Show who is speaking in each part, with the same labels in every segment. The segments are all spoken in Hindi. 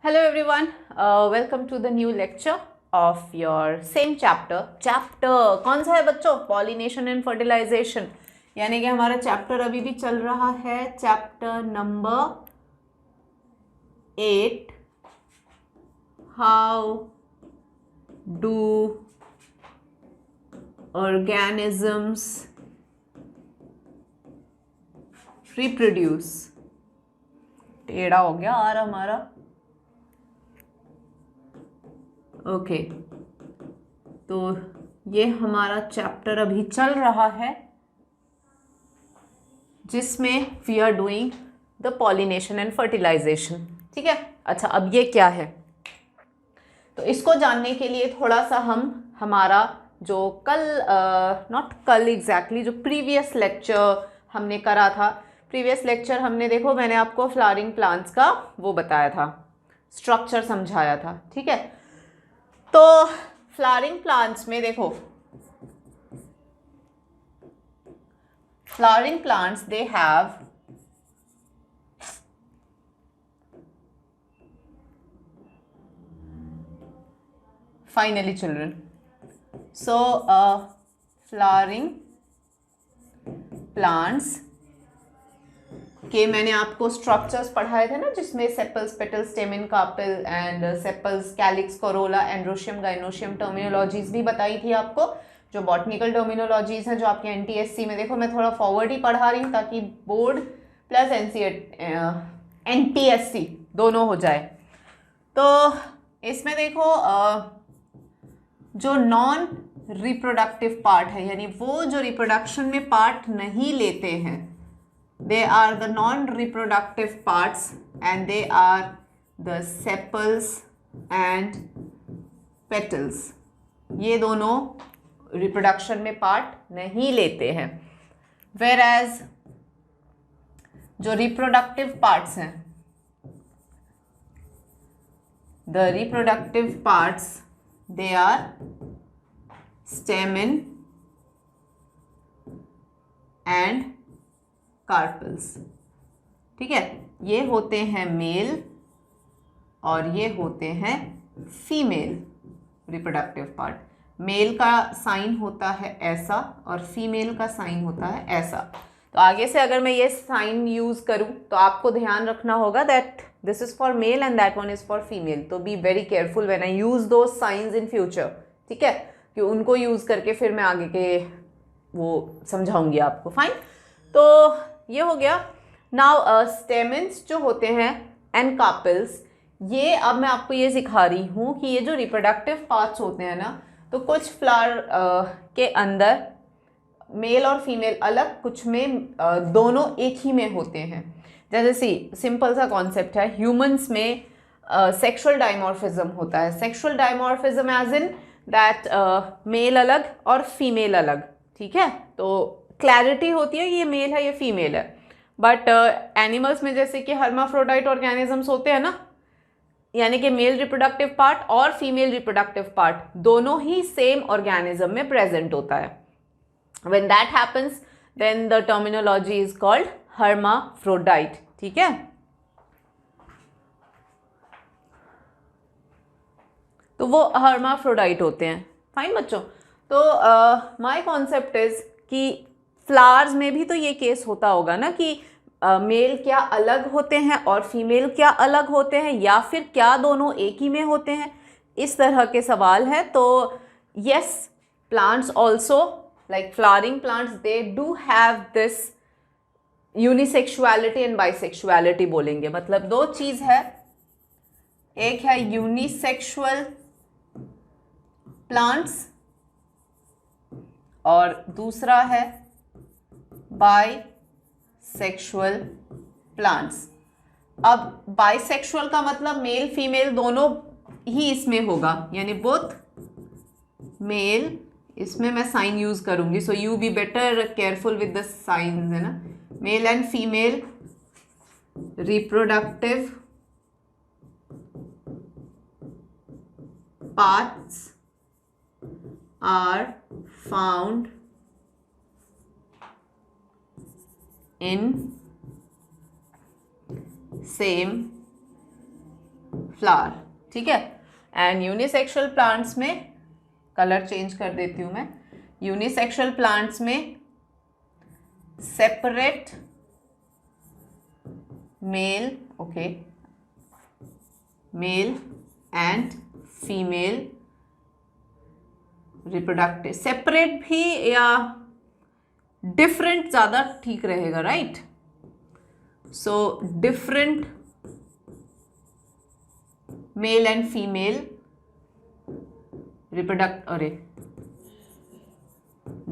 Speaker 1: Hello everyone, welcome to the new lecture of your same chapter. Chapter कौन सा है बच्चों? पॉलिनेशन एंड फर्टिलाइजेशन, यानी कि हमारा चैप्टर अभी भी चल रहा है, chapter number 8, how do organisms reproduce. टेढ़ा हो गया आर हमारा। ओके, तो ये हमारा चैप्टर अभी चल रहा है जिसमें we are doing the pollination and fertilisation. ठीक है, अच्छा अब ये क्या है, तो इसको जानने के लिए थोड़ा सा हम हमारा जो कल नॉट कल एग्जैक्टली जो प्रीवियस लेक्चर हमने करा था, प्रीवियस लेक्चर हमने देखो मैंने आपको फ्लावरिंग प्लांट्स का वो बताया था, स्ट्रक्चर समझाया था। ठीक है, तो फ्लावरिंग प्लांट्स में देखो, flowering plants they have finally children, so flowering plants के मैंने आपको स्ट्रक्चर्स पढ़ाए थे ना, जिसमें sepals, petals, स्टेमन, carpel and sepals, calyx, Corolla, androecium, gynoecium terminologies भी बताई थी आपको, जो बॉटनिकल टर्मिनोलॉजीज हैं, जो आपके एनटीएससी में देखो मैं थोड़ा फॉरवर्ड ही पढ़ा रही हूँ ताकि बोर्ड प्लस एनटीएससी दोनों हो जाए। तो इसमें देखो जो नॉन रिप्रोडक्टिव पार्ट है, यानी वो जो रिप्रोडक्शन में पार्ट नहीं लेते हैं, they are the non-reproductive parts and they are the sepals and petals. ये दोनों रिप्रोडक्शन में पार्ट नहीं लेते हैं, whereas जो रिप्रोडक्टिव पार्ट्स हैं, the reproductive parts they are stamen and carpels. ठीक है, ये होते हैं मेल और ये होते हैं फीमेल रिप्रोडक्टिव पार्ट। मेल का साइन होता है ऐसा और फीमेल का साइन होता है ऐसा। तो आगे से अगर मैं ये साइन यूज करूं तो आपको ध्यान रखना होगा that this is for male and that one is for female. तो be very careful when I use those signs in future. ठीक है, कि उनको यूज करके फिर मैं आगे के वो समझाऊंगी आपको। फाइन, तो ये हो गया। नाउ स्टेमेंस जो होते हैं एंड कार्पेल्स, ये अब मैं आपको ये सिखा रही हूँ कि ये जो रिप्रोडक्टिव पार्ट्स होते हैं ना, तो कुछ फ्लावर के अंदर मेल और फीमेल अलग, कुछ में दोनों एक ही में होते हैं। जैसे सिंपल सा कॉन्सेप्ट है, ह्यूमंस में सेक्सुअल डायमॉर्फिज्म होता है। Sexual dimorphism as in that male अलग और फीमेल अलग। ठीक है, तो क्लैरिटी होती है ये मेल है ये फीमेल है। बट एनिमल्स में जैसे कि हर्माफ्रोडाइट ऑर्गेनिजम्स होते हैं ना, यानी कि मेल रिप्रोडक्टिव पार्ट और फीमेल रिप्रोडक्टिव पार्ट दोनों ही सेम ऑर्गेनिज्म में प्रेजेंट होता है। When that happens then the terminology is called hermaphrodite. ठीक है, तो वो हर्माफ्रोडाइट होते हैं। फाइन बच्चों, तो माय कॉन्सेप्ट इज कि फ्लावर्स में भी तो ये केस होता होगा ना कि मेल क्या अलग होते हैं और फीमेल क्या अलग होते हैं, या फिर क्या दोनों एक ही में होते हैं, इस तरह के सवाल है। तो yes, plants also like flowering plants they do have this unisexuality and bisexuality बोलेंगे। मतलब दो चीज है, एक है यूनिसेक्सुअल प्लांट्स और दूसरा है बाइसेक्सुअल प्लांट्स। अब बाइसेक्सुअल का मतलब मेल फीमेल दोनों ही इसमें होगा, यानी बोथ मेल, इसमें मैं साइन यूज करूंगी, so you be better careful with the signs, है ना। Male and female reproductive parts are found in same flower, ठीक है। एंड यूनिसेक्सुअल प्लांट्स में, कलर चेंज कर देती हूं मैं, यूनिसेक्सुअल प्लांट्स में separate male, okay, male and female reproductive, separate भी या डिफरेंट ज़्यादा ठीक रहेगा, right. So different male and female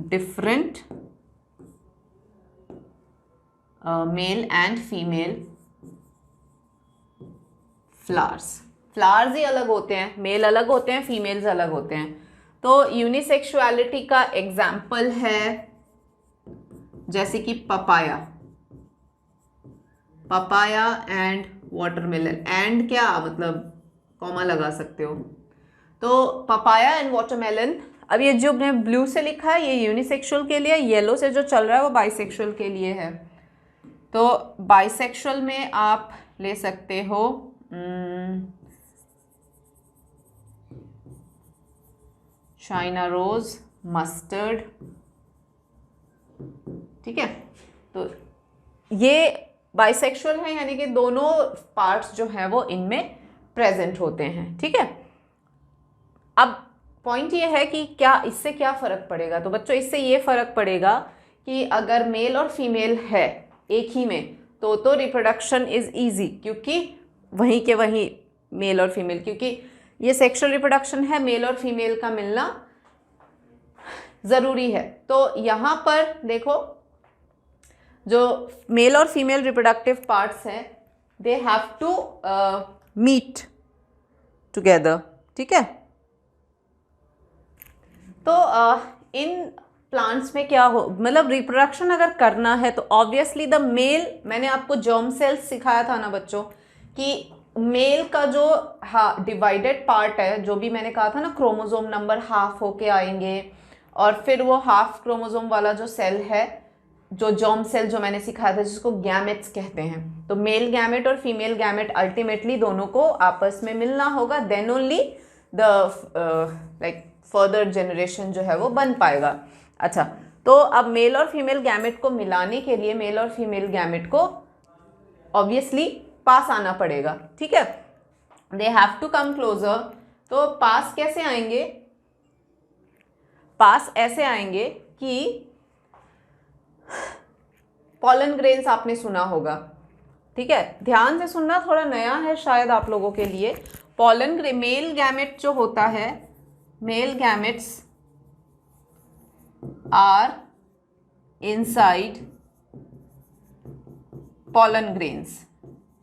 Speaker 1: different male and female flowers ही अलग होते हैं, मेल अलग होते हैं, फीमेल्स अलग होते हैं। तो यूनिसेक्सुअलिटी का एग्जाम्पल है जैसे कि पपाया एंड वाटरमेलन, एंड क्या मतलब कॉमा लगा सकते हो। तो पपाया एंड वाटरमेलन, अब ये जो मैंने ब्लू से लिखा है ये यूनिसेक्सुअल के लिए, येलो से जो चल रहा है वो बाइसेक्सुअल के लिए है। तो बाइसेक्सुअल में आप ले सकते हो चाइना रोज, मस्टर्ड, ठीक है। तो ये बाइसेक्सुअल है, यानी कि दोनों पार्ट्स जो हैं वो इनमें प्रेजेंट होते हैं, ठीक है। अब पॉइंट ये है कि क्या इससे क्या फ़र्क पड़ेगा। तो बच्चों इससे ये फ़र्क पड़ेगा कि अगर मेल और फीमेल है एक ही में तो रिप्रोडक्शन इज़ ईजी, क्योंकि वहीं के वहीं मेल और फीमेल, क्योंकि ये सेक्सुअल रिप्रोडक्शन है, मेल और फीमेल का मिलना ज़रूरी है। तो यहाँ पर देखो जो मेल और फीमेल रिप्रोडक्टिव पार्ट्स हैं they have to meet together, ठीक है। तो इन प्लांट्स में क्या हो, मतलब रिप्रोडक्शन अगर करना है तो ऑब्वियसली द मेल, मैंने आपको जर्म सेल्स सिखाया था ना बच्चों कि मेल का जो डिवाइडेड पार्ट है, जो भी मैंने कहा था ना क्रोमोसोम नंबर हाफ होके आएंगे और फिर वो हाफ क्रोमोसोम वाला जो सेल है, जो जर्म सेल जो मैंने सिखाया था जिसको गैमेट्स कहते हैं। तो मेल गैमेट और फीमेल गैमेट अल्टीमेटली दोनों को आपस में मिलना होगा, then only the like further generation जो है वो बन पाएगा। अच्छा, तो अब मेल और फीमेल गैमेट को मिलाने के लिए मेल और फीमेल गैमेट को ऑब्वियसली पास आना पड़ेगा, ठीक है। They have to come closer. तो पास कैसे आएंगे, पास ऐसे आएंगे कि पॉलन ग्रेन्स आपने सुना होगा, ठीक है, ध्यान से सुनना, थोड़ा नया है शायद आप लोगों के लिए। पॉलन मेल गैमेट जो होता है, male gametes are inside pollen grains,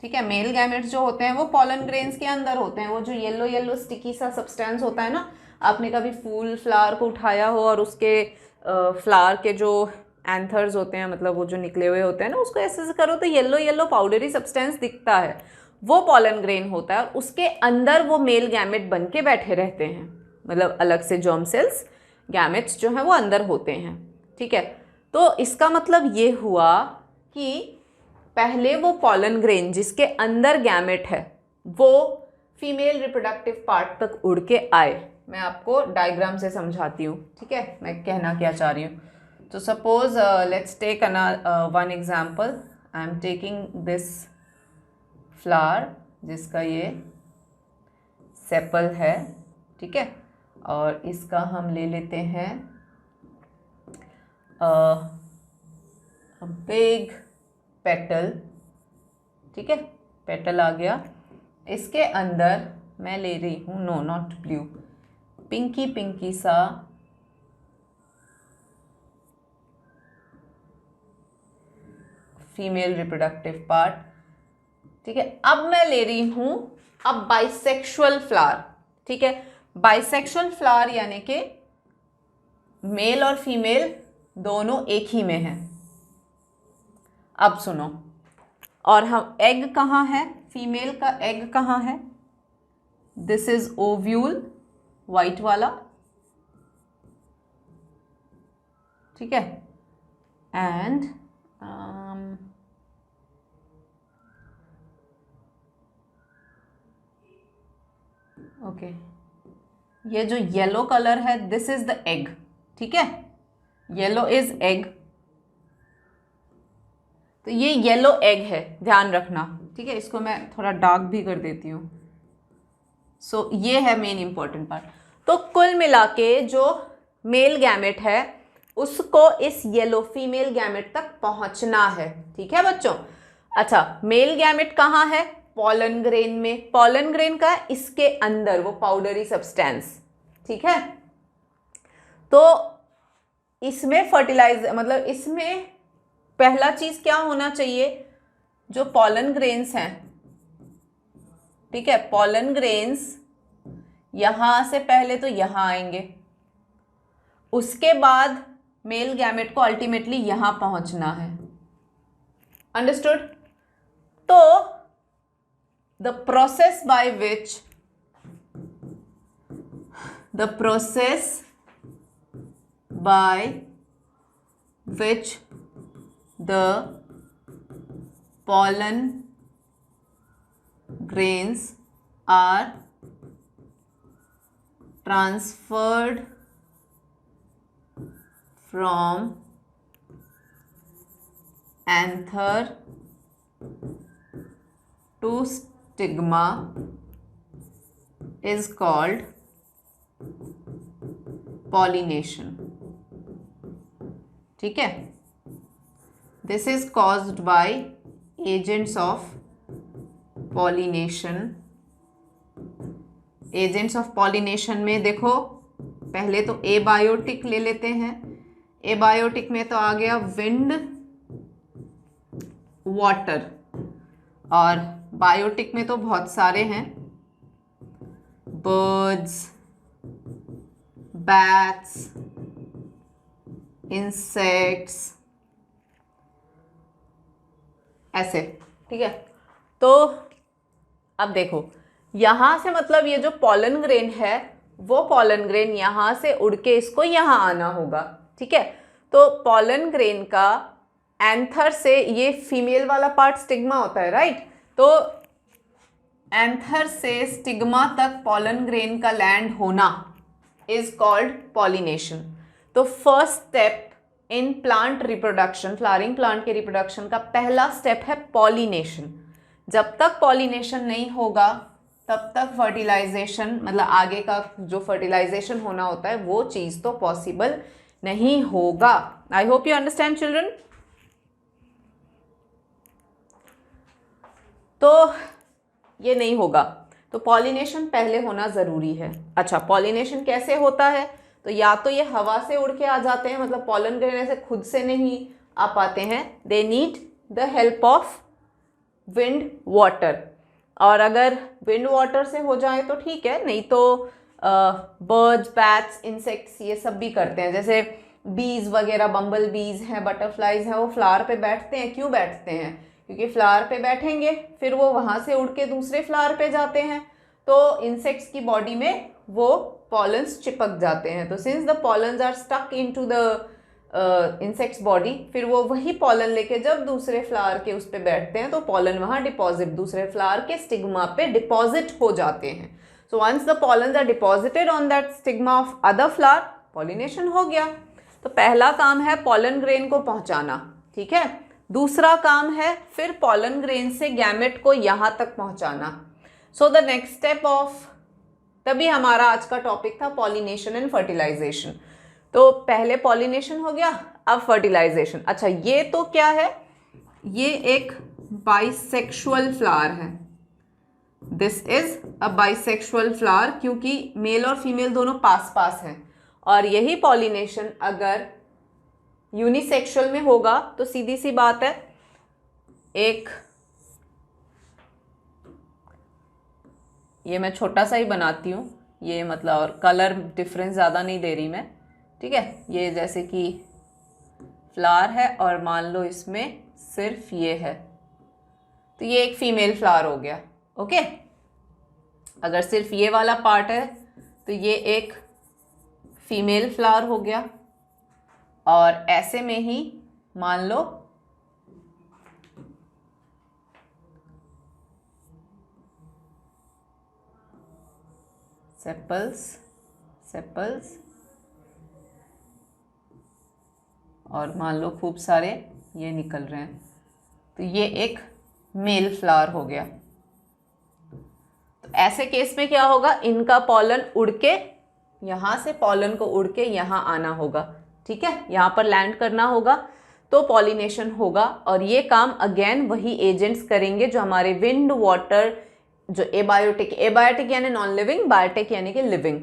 Speaker 1: ठीक है। मेल गैमेट्स जो होते हैं वो पॉलन ग्रेन्स के अंदर होते हैं। वो जो येलो येलो स्टिकी सा सब्सटेंस होता है ना, आपने कभी फूल फ्लावर को उठाया हो और उसके फ्लावर के जो एंथर्स होते हैं, मतलब वो जो निकले हुए होते हैं ना, उसको ऐसे करो तो येलो येलो पाउडरी सब्सटेंस दिखता है, वो पॉलन ग्रेन होता है। उसके अंदर वो मेल गैमेट बन के बैठे रहते हैं, मतलब अलग से जर्म सेल्स गैमेट्स जो हैं वो अंदर होते हैं, ठीक है। तो इसका मतलब ये हुआ कि पहले वो पॉलन ग्रेन जिसके अंदर गैमेट है वो फीमेल रिप्रोडक्टिव पार्ट तक उड़ के आए। मैं आपको डायग्राम से समझाती हूँ, ठीक है, मैं कहना क्या चाह रही हूँ। तो suppose let's take one example, I am taking this flower जिसका ये सेपल है, ठीक है, और इसका हम ले लेते हैं बिग पेटल, ठीक है, पेटल आ गया। इसके अंदर मैं ले रही हूँ, no not blue, pinky pinky सा फीमेल रिप्रोडक्टिव पार्ट, ठीक है। अब मैं ले रही हूँ अब बाइसेक्सुअल फ्लावर, ठीक है। बाइसेक्सुअल फ्लावर यानी कि मेल और फीमेल दोनों एक ही में है। अब सुनो, और हम एग कहाँ है, फीमेल का एग कहाँ है, दिस इज ओव्यूल, वाइट वाला, ठीक है। एंड ओके, ये जो येलो कलर है दिस इज द एग, ठीक है, येलो इज एग, तो ये येलो एग है, ध्यान रखना, ठीक है। इसको मैं थोड़ा डार्क भी कर देती हूँ। सो ये है मेन इंपॉर्टेंट पार्ट। तो कुल मिला के जो मेल गैमेट है उसको इस येलो फीमेल गैमेट तक पहुंचना है, ठीक है बच्चों। अच्छा, मेल गैमेट कहाँ है? पॉलन ग्रेन में। पॉलन ग्रेन का इसके अंदर वो पाउडरी सब्सटेंस, ठीक है। तो इसमें फर्टिलाइज मतलब इसमें पहला चीज क्या होना चाहिए, जो पॉलन ग्रेन्स हैं, ठीक है, पॉलन ग्रेन्स यहां से पहले तो यहां आएंगे, उसके बाद मेल गैमेट को अल्टीमेटली यहां पहुंचना है। अंडरस्टूड? तो the process by which the pollen grains are transferred from anther to stigma is called pollination, ठीक है। This is caused by agents of pollination. Agents of pollination में देखो, पहले तो एबायोटिक ले लेते हैं। एबायोटिक में तो आ गया विंड, वाटर, और बायोटिक में तो बहुत सारे हैं, बर्ड्स, बैट्स, इंसेक्ट्स, ऐसे, ठीक है। तो अब देखो, यहां से मतलब ये जो पॉलन ग्रेन है वो पॉलन ग्रेन यहां से उड़ के इसको यहां आना होगा, ठीक है। तो पॉलन ग्रेन का एंथर से, ये फीमेल वाला पार्ट स्टिग्मा होता है, राइट। तो एंथर से स्टिग्मा तक पॉलन ग्रेन का लैंड होना इज कॉल्ड पॉलिनेशन। तो first step in plant reproduction, flowering plant के रिप्रोडक्शन का पहला स्टेप है पॉलिनेशन। जब तक पॉलिनेशन नहीं होगा तब तक फर्टिलाइजेशन, मतलब आगे का जो फर्टिलाइजेशन होना होता है वो चीज तो पॉसिबल नहीं होगा। I hope you understand children. तो ये नहीं होगा, तो पॉलिनेशन पहले होना जरूरी है। अच्छा, पॉलिनेशन कैसे होता है? तो या तो ये हवा से उड़ के आ जाते हैं, मतलब पॉलन ग्रेन ऐसे खुद से नहीं आ पाते हैं, they need the help of wind, water. और अगर विंड वाटर से हो जाए तो ठीक है, नहीं तो बर्ड्स, बैट्स, इंसेक्ट्स ये सब भी करते हैं। जैसे बीज वगैरह, बम्बल बीज हैं, बटरफ्लाइज हैं, वो फ्लावर पे बैठते हैं। क्यों बैठते हैं? क्योंकि फ्लावर पे बैठेंगे फिर वो वहां से उड़ के दूसरे फ्लावर पे जाते हैं, तो इंसेक्ट्स की बॉडी में वो पॉलन्स चिपक जाते हैं। तो since the pollens are stuck into the insect's body, फिर वो वही पॉलन लेके जब दूसरे फ्लावर के उस पे बैठते हैं तो पॉलन वहां डिपॉजिट, दूसरे फ्लावर के स्टिग्मा पे डिपॉजिट हो जाते हैं। So once the pollens are deposited on that stigma of other flower, pollination हो गया। तो पहला काम है पॉलन ग्रेन को पहुंचाना, ठीक है। दूसरा काम है फिर पॉलन ग्रेन से गैमेट को यहां तक पहुंचाना। So the next step of, तभी हमारा आज का टॉपिक था पॉलिनेशन एंड फर्टिलाइजेशन। तो पहले पॉलिनेशन हो गया, अब फर्टिलाइजेशन। अच्छा, ये तो क्या है? ये एक बाइसेक्सुअल फ्लावर है। This is a bisexual flower, क्योंकि मेल और फीमेल दोनों पास पास हैं। और यही पॉलिनेशन अगर यूनिसेक्सुअल में होगा तो सीधी सी बात है, एक, ये मैं छोटा सा ही बनाती हूँ, ये मतलब, और कलर डिफरेंस ज़्यादा नहीं दे रही मैं, ठीक है। ये जैसे कि फ्लावर है और मान लो इसमें सिर्फ ये है, तो ये एक फीमेल फ्लावर हो गया, ओके। अगर सिर्फ ये वाला पार्ट है तो ये एक फीमेल फ्लावर हो गया, और ऐसे में ही मान लो सेपल्स और मान लो खूब सारे ये निकल रहे हैं, तो ये एक मेल फ्लावर हो गया। तो ऐसे केस में क्या होगा, इनका पॉलन उड़ के यहाँ से पॉलन को उड़ के यहाँ आना होगा, ठीक है, यहाँ पर लैंड करना होगा, तो पॉलिनेशन होगा। और ये काम अगेन वही एजेंट्स करेंगे जो हमारे विंड, वाटर, जो एबायोटिक यानी नॉन लिविंग, बायोटिक यानी कि लिविंग।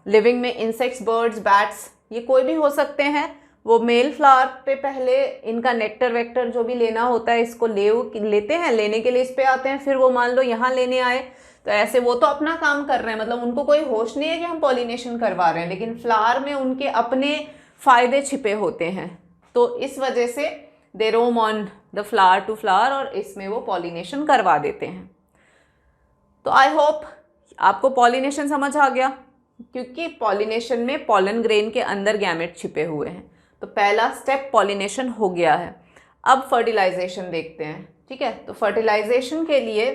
Speaker 1: लिविंग में इंसेक्ट्स, बर्ड्स, बैट्स, ये कोई भी हो सकते हैं। वो मेल फ्लावर पे पहले इनका नेक्टर वेक्टर जो भी लेना होता है इसको लेते हैं, लेने के लिए इस पे आते हैं, फिर वो मान लो यहाँ लेने आए, तो ऐसे वो तो अपना काम कर रहे हैं, मतलब उनको कोई होश नहीं है कि हम पॉलिनेशन करवा रहे हैं, लेकिन फ्लावर में उनके अपने फायदे छिपे होते हैं। तो इस वजह से they roam on the flower to flower और इसमें वो पॉलिनेशन करवा देते हैं। तो आई होप आपको पॉलिनेशन समझ आ गया, क्योंकि पॉलिनेशन में पॉलन ग्रेन के अंदर गैमेट छिपे हुए हैं। तो पहला स्टेप पॉलिनेशन हो गया है। अब फर्टिलाइजेशन देखते हैं, ठीक है। तो फर्टिलाइजेशन के लिए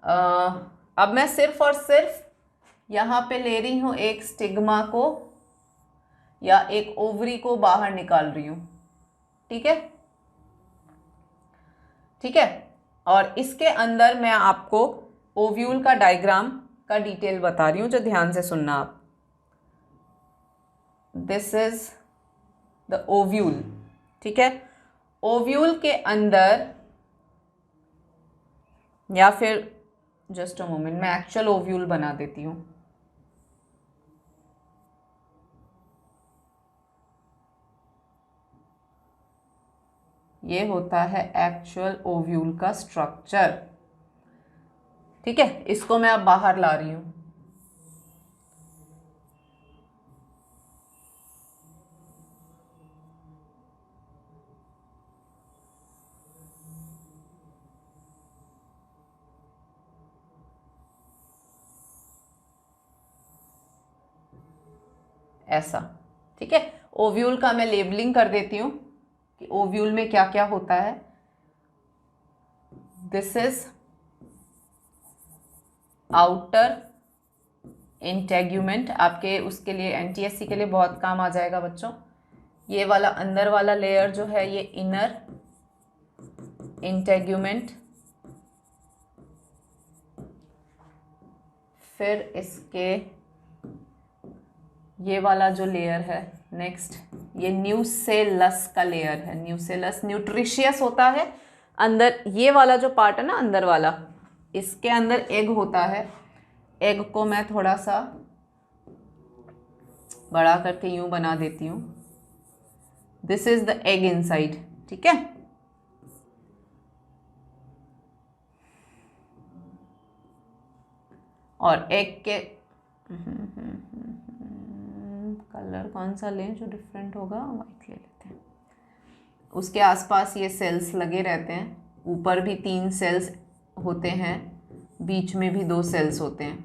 Speaker 1: अब मैं सिर्फ और सिर्फ यहाँ पे ले रही हूँ एक स्टिग्मा को या एक ओवरी को बाहर निकाल रही हूँ, ठीक है, ठीक है। और इसके अंदर मैं आपको ओव्यूल का डायग्राम का डिटेल बता रही हूँ, जो ध्यान से सुनना आप। दिस इज द ओव्यूल, ठीक है। ओव्यूल के अंदर, या फिर जस्ट अ मोमेंट, मैं एक्चुअल ओव्यूल बना देती हूँ। ये होता है एक्चुअल ओव्यूल का स्ट्रक्चर, ठीक है। इसको मैं अब बाहर ला रही हूँ। ऐसा, ठीक है। ओव्यूल का मैं लेबलिंग कर देती हूँ कि ओव्यूल में क्या क्या होता है। दिस इज आउटर इंटेग्यूमेंट, आपके उसके लिए एनटीएससी के लिए बहुत काम आ जाएगा बच्चों। ये वाला अंदर वाला लेयर जो है ये इनर इंटेग्यूमेंट, फिर इसके ये वाला जो लेयर है नेक्स्ट, ये न्यूसेलस का लेयर है। न्यूसेलस न्यूट्रिशियस होता है। अंदर ये वाला जो पार्ट है ना, अंदर वाला, इसके अंदर एग होता है। एग को मैं थोड़ा सा बड़ा करके यूं बना देती हूँ। This is the egg inside, ठीक है। और एग के कलर कौन सा लें जो डिफरेंट होगा, वाइट ले लेते हैं। उसके आसपास ये सेल्स लगे रहते हैं, ऊपर भी 3 सेल्स होते हैं, बीच में भी 2 सेल्स होते हैं।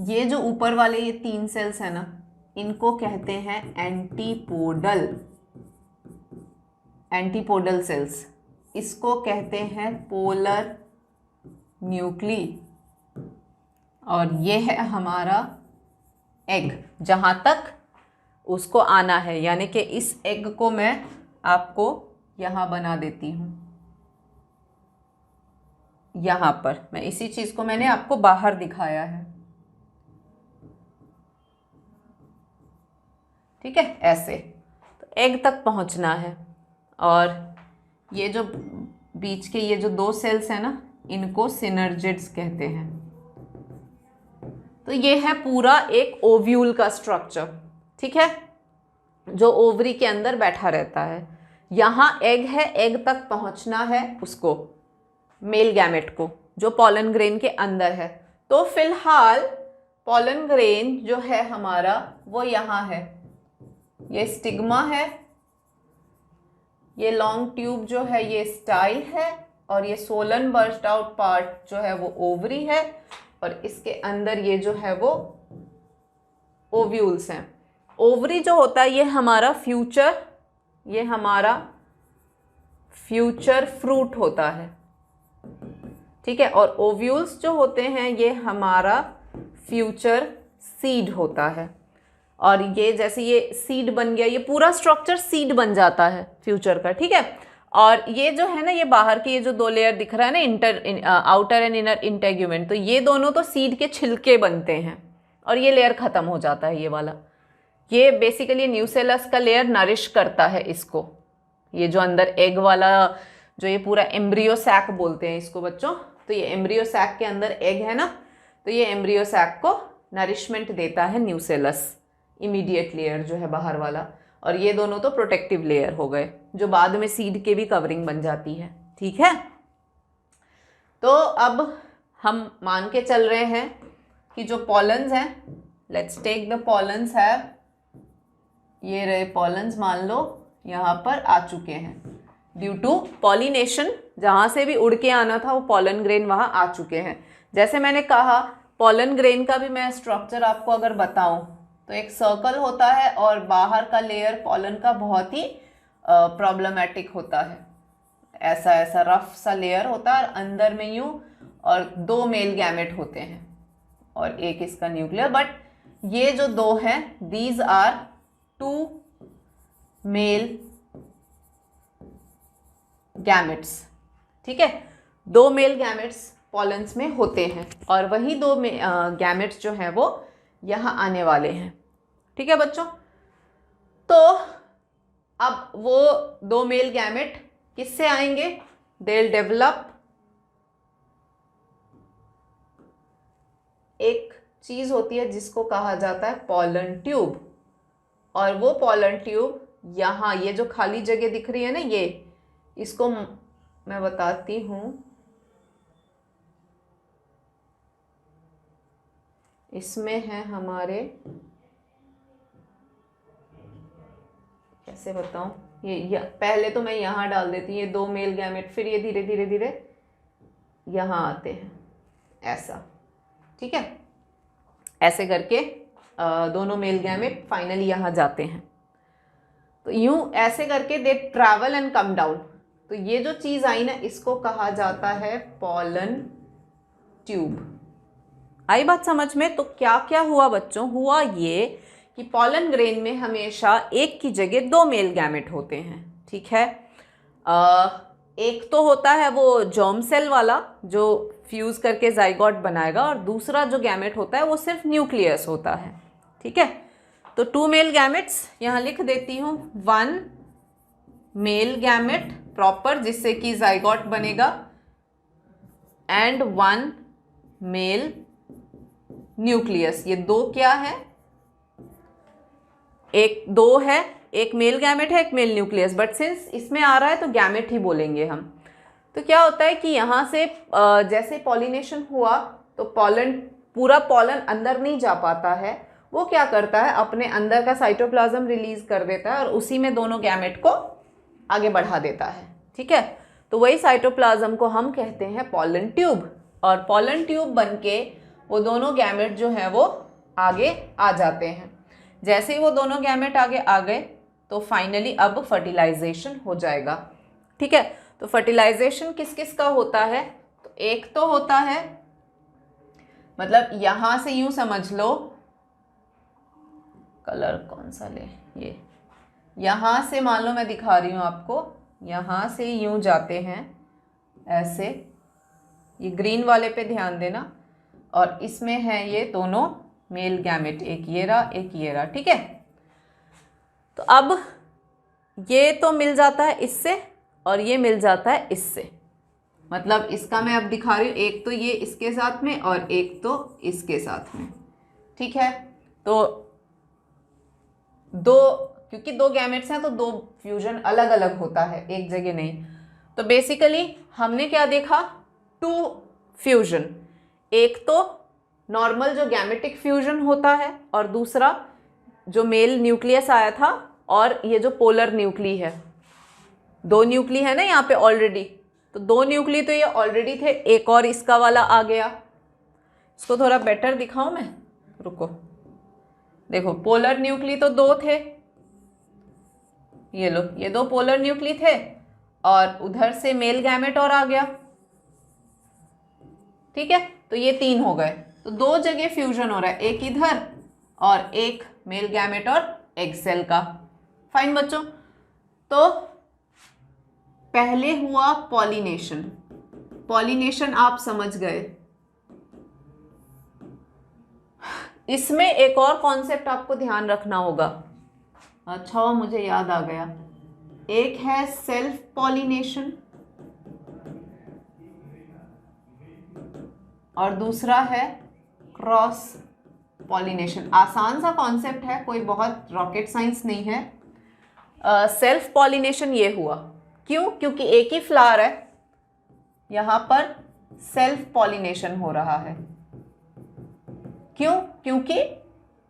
Speaker 1: ये जो ऊपर वाले ये 3 सेल्स हैं ना, इनको कहते हैं एंटीपोडल सेल्स। इसको कहते हैं पोलर न्यूक्ली। और ये है हमारा एग, जहाँ तक उसको आना है, यानी कि इस एग को मैं आपको यहाँ बना देती हूँ। यहाँ पर मैं इसी चीज़ को मैंने आपको बाहर दिखाया है, ठीक है, ऐसे। तो एग तक पहुँचना है। और ये जो बीच के ये जो 2 सेल्स हैं ना, इनको सिनर्जिड्स कहते हैं। तो ये है पूरा एक ओव्यूल का स्ट्रक्चर, ठीक है, जो ओवरी के अंदर बैठा रहता है। यहाँ एग है, एग तक पहुँचना है उसको, मेल गैमेट को, जो पॉलन ग्रेन के अंदर है। तो फिलहाल पॉलन ग्रेन जो है हमारा वो यहाँ है, ये स्टिग्मा है, ये लॉन्ग ट्यूब जो है ये स्टाइल है, और ये सोलन बर्स्ट आउट पार्ट जो है वो ओवरी है, और इसके अंदर ये जो है वो ओव्यूल्स हैं। ओवरी जो होता है ये हमारा फ्यूचर फ्रूट होता है, ठीक है। और ओव्यूल्स जो होते हैं ये हमारा फ्यूचर सीड होता है। और ये जैसे ये सीड बन गया, ये पूरा स्ट्रक्चर सीड बन जाता है फ्यूचर का, ठीक है। और ये जो है ना, ये बाहर के ये जो दो लेयर दिख रहा है ना, आउटर एंड इनर इंटेग्यूमेंट, तो ये दोनों तो सीड के छिलके बनते हैं और ये लेयर खत्म हो जाता है, ये वाला। ये बेसिकली न्यूसेलस का लेयर नरिश करता है इसको। ये जो अंदर एग वाला, जो ये पूरा एम्ब्रियो सैक बोलते हैं इसको बच्चों, तो ये एम्ब्रियो सैक के अंदर एग है ना, तो ये एम्ब्रियो सैक को नरिशमेंट देता है न्यूसेलस, इमीडिएट लेयर जो है बाहर वाला। और ये दोनों तो प्रोटेक्टिव लेयर हो गए, जो बाद में सीड के भी कवरिंग बन जाती है, ठीक है। तो अब हम मान के चल रहे हैं कि जो पॉलन्स हैं, let's take the pollens have, ये रहे पॉलन्स, मान लो यहाँ पर आ चुके हैं ड्यू टू पॉलिनेशन। जहाँ से भी उड़ के आना था वो पॉलन ग्रेन वहाँ आ चुके हैं। जैसे मैंने कहा, पॉलन ग्रेन का भी मैं स्ट्रक्चर आपको अगर बताऊं तो एक सर्कल होता है और बाहर का लेयर पॉलन का बहुत ही प्रॉब्लमेटिक होता है। ऐसा ऐसा रफ सा लेयर होता है और अंदर में यूं, और दो मेल गैमेट होते हैं और एक इसका न्यूक्लियर। बट ये जो दो हैं, these are two male gametes, ठीक है। दो मेल गैमेट्स पॉलन्स में होते हैं और वही दो गैमेट्स जो हैं वो यहाँ आने वाले हैं, ठीक है बच्चों। तो अब वो दो मेल गैमेट किससे आएंगे? दे विल डेवलप एक चीज होती है जिसको कहा जाता है पॉलन ट्यूब, और वो पॉलन ट्यूब यहाँ, ये जो खाली जगह दिख रही है ना, ये, इसको मैं बताती हूँ। इसमें है हमारे, कैसे बताऊं, ये पहले तो मैं यहाँ डाल देती हूँ, ये दो मेल गैमेट, फिर ये धीरे धीरे धीरे यहाँ आते हैं, ऐसा, ठीक है। ऐसे करके दोनों मेल गैमेट फाइनली यहाँ जाते हैं। तो यूं ऐसे करके दे ट्रैवल एंड कम डाउन। तो ये जो चीज आई ना, इसको कहा जाता है पॉलन ट्यूब। आई बात समझ में? तो क्या क्या हुआ बच्चों? हुआ ये कि पॉलन ग्रेन में हमेशा एक की जगह दो मेल गैमेट होते हैं, ठीक है। एक तो होता है वो जर्म सेल वाला जो फ्यूज करके जाइगोट बनाएगा, और दूसरा जो गैमेट होता है वो सिर्फ न्यूक्लियस होता है, ठीक है। तो टू मेल गैमेट्स यहाँ लिख देती हूँ, वन मेल गैमेट प्रॉपर जिससे कि जाइगोट बनेगा, एंड वन मेल न्यूक्लियस। ये दो क्या है? एक दो है, एक मेल गैमेट है, एक मेल न्यूक्लियस, बट सिंस इसमें आ रहा है तो गैमेट ही बोलेंगे हम। तो क्या होता है कि यहाँ से जैसे पॉलिनेशन हुआ तो पूरा पॉलन अंदर नहीं जा पाता है, वो क्या करता है, अपने अंदर का साइटोप्लाज्म रिलीज कर देता है और उसी में दोनों गैमेट को आगे बढ़ा देता है, ठीक है। तो वही साइटोप्लाज्म को हम कहते हैं पॉलन ट्यूब, और पॉलन ट्यूब बनके वो दोनों गैमेट जो है वो आगे आ जाते हैं। जैसे ही वो दोनों गैमेट आगे आ गए तो फाइनली अब फर्टिलाइजेशन हो जाएगा, ठीक है। तो फर्टिलाइजेशन किस किस का होता है? तो एक तो होता है, मतलब यहां से यूं समझ लो, कलर कौन सा ले, ये यहां से मान लो मैं दिखा रही हूं आपको, यहां से यूं जाते हैं ऐसे, ये ग्रीन वाले पे ध्यान देना, और इसमें है ये दोनों मेल गैमेट, एक ये रहा एक ये रहा, ठीक है। तो अब ये तो मिल जाता है इससे और ये मिल जाता है इससे, मतलब इसका मैं अब दिखा रही हूँ, एक तो ये इसके साथ में और एक तो इसके साथ में, ठीक है। तो दो, क्योंकि दो गैमेट्स हैं तो दो फ्यूजन अलग अलग होता है, एक जगह नहीं। तो बेसिकली हमने क्या देखा? टू फ्यूजन, एक तो नॉर्मल जो गैमेटिक फ्यूजन होता है और दूसरा जो मेल न्यूक्लियस आया था और ये जो पोलर न्यूक्ली है, दो न्यूक्ली है ना यहाँ पे ऑलरेडी, तो दो न्यूक्ली तो ये ऑलरेडी थे, एक और इसका वाला आ गया। इसको थोड़ा बेटर दिखाऊं मैं, रुको, देखो पोलर न्यूक्ली तो दो थे, ये लो, ये दो पोलर न्यूक्ली थे और उधर से मेल गैमेट और आ गया, ठीक है। तो ये तीन हो गए, तो दो जगह फ्यूजन हो रहा है, एक इधर और एक मेल गैमेट और एग सेल का। फाइन बच्चों, तो पहले हुआ पॉलिनेशन। पॉलिनेशन आप समझ गए। इसमें एक और कॉन्सेप्ट आपको ध्यान रखना होगा। अच्छा मुझे याद आ गया, एक है सेल्फ पॉलिनेशन और दूसरा है क्रॉस पॉलिनेशन। आसान सा कॉन्सेप्ट है, कोई बहुत रॉकेट साइंस नहीं है। सेल्फ पॉलिनेशन ये हुआ, क्यों? क्योंकि एक ही फ्लावर है, यहां पर सेल्फ पॉलिनेशन हो रहा है। क्यों? क्योंकि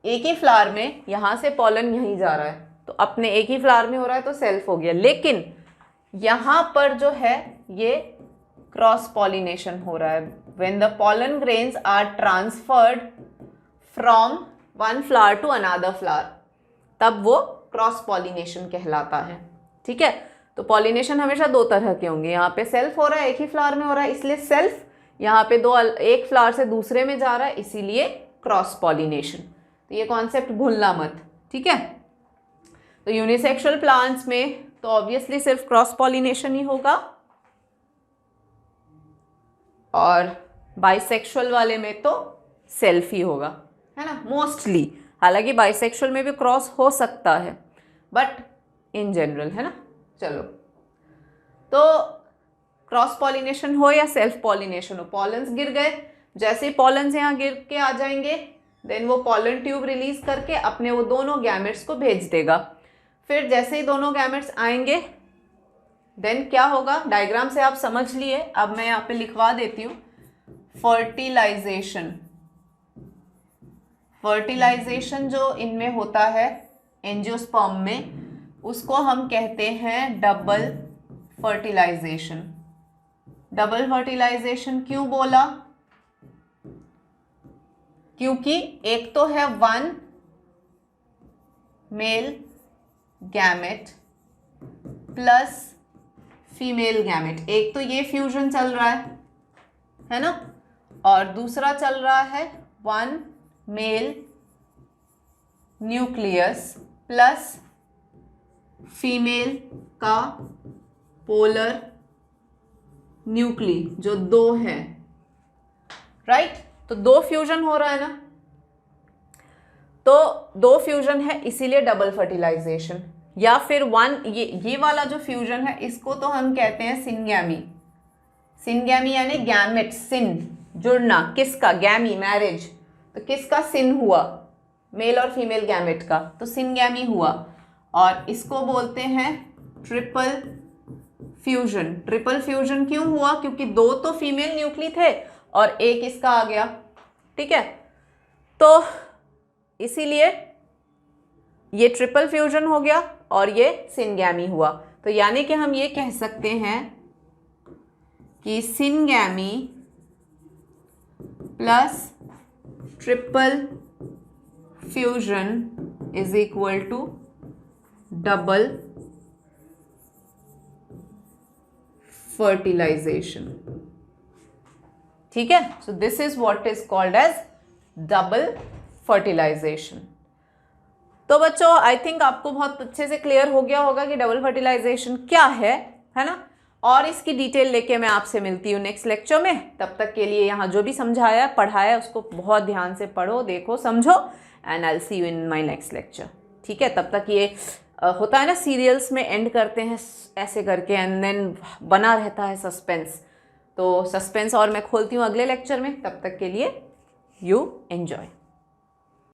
Speaker 1: एक ही फ्लावर में यहां से पॉलन यहीं जा रहा है, तो अपने एक ही फ्लावर में हो रहा है तो सेल्फ हो गया। लेकिन यहां पर जो है ये क्रॉस पॉलिनेशन हो रहा है। When the pollen grains are transferred from one flower to another flower, तब वो क्रॉस पॉलिनेशन कहलाता है। ठीक है, तो पॉलिनेशन हमेशा दो तरह के होंगे। यहाँ पे सेल्फ हो रहा है, एक ही फ्लावर में हो रहा है, इसलिए सेल्फ। यहाँ पे एक फ्लावर से दूसरे में जा रहा है, इसीलिए क्रॉस पॉलिनेशन। तो ये कॉन्सेप्ट भूलना मत। ठीक है, तो यूनिसेक्सुअल प्लांट्स में तो ऑब्वियसली सिर्फ क्रॉस पॉलिनेशन ही होगा, और बाइसेक्सुअल वाले में तो सेल्फ ही होगा, है ना, मोस्टली। हालांकि बाइसेक्सुअल में भी क्रॉस हो सकता है, बट इन जनरल, है ना। चलो, तो क्रॉस पॉलिनेशन हो या सेल्फ पॉलिनेशन हो, पॉलन्स गिर गए, जैसे ही पॉलन्स यहाँ गिर के आ जाएंगे, देन वो पॉलन ट्यूब रिलीज करके अपने वो दोनों गैमेट्स को भेज देगा। फिर जैसे ही दोनों गैमेट्स आएंगे, देन क्या होगा, डायग्राम से आप समझ लिए, अब मैं यहाँ पे लिखवा देती हूँ। फर्टिलाइजेशन, फर्टिलाइजेशन जो इनमें होता है एंजियोस्पर्म में, उसको हम कहते हैं डबल फर्टिलाइजेशन। डबल फर्टिलाइजेशन क्यों बोला? क्योंकि एक तो है one male gamete plus female gamete, एक तो ये फ्यूजन चल रहा है ना, और दूसरा चल रहा है one male nucleus plus female का पोलर न्यूक्ली, जो दो है, राइट। तो दो फ्यूजन हो रहा है ना, तो दो फ्यूजन है, इसीलिए डबल फर्टिलाइजेशन। या फिर वन, ये वाला जो फ्यूजन है, इसको तो हम कहते हैं सिनगैमी। सिनगैमी यानी गैमेट, सिन जुड़ना, किसका? गैमी मैरिज, तो किसका सिन हुआ? मेल और फीमेल गैमेट का, तो सिनगैमी हुआ। और इसको बोलते हैं ट्रिपल फ्यूजन। ट्रिपल फ्यूजन क्यों हुआ? क्योंकि दो तो फीमेल न्यूक्ली थे और एक इसका आ गया। ठीक है, तो इसीलिए ये ट्रिपल फ्यूजन हो गया और ये सिनगैमी हुआ। तो यानी कि हम ये कह सकते हैं कि syngamy plus triple fusion is equal to double fertilization. ठीक है, so this is what is called as double fertilization. तो बच्चों, आई थिंक आपको बहुत अच्छे से क्लियर हो गया होगा कि डबल फर्टिलाइजेशन क्या है ना। और इसकी डिटेल लेके मैं आपसे मिलती हूँ नेक्स्ट लेक्चर में। तब तक के लिए यहाँ जो भी समझाया पढ़ाया उसको बहुत ध्यान से पढ़ो, देखो, समझो, and I will see you in my next lecture. ठीक है, तब तक ये होता है ना, सीरियल्स में एंड करते हैं ऐसे करके, एंड देन बना रहता है सस्पेंस। तो सस्पेंस और मैं खोलती हूँ अगले लेक्चर में। तब तक के लिए यू एंजॉय।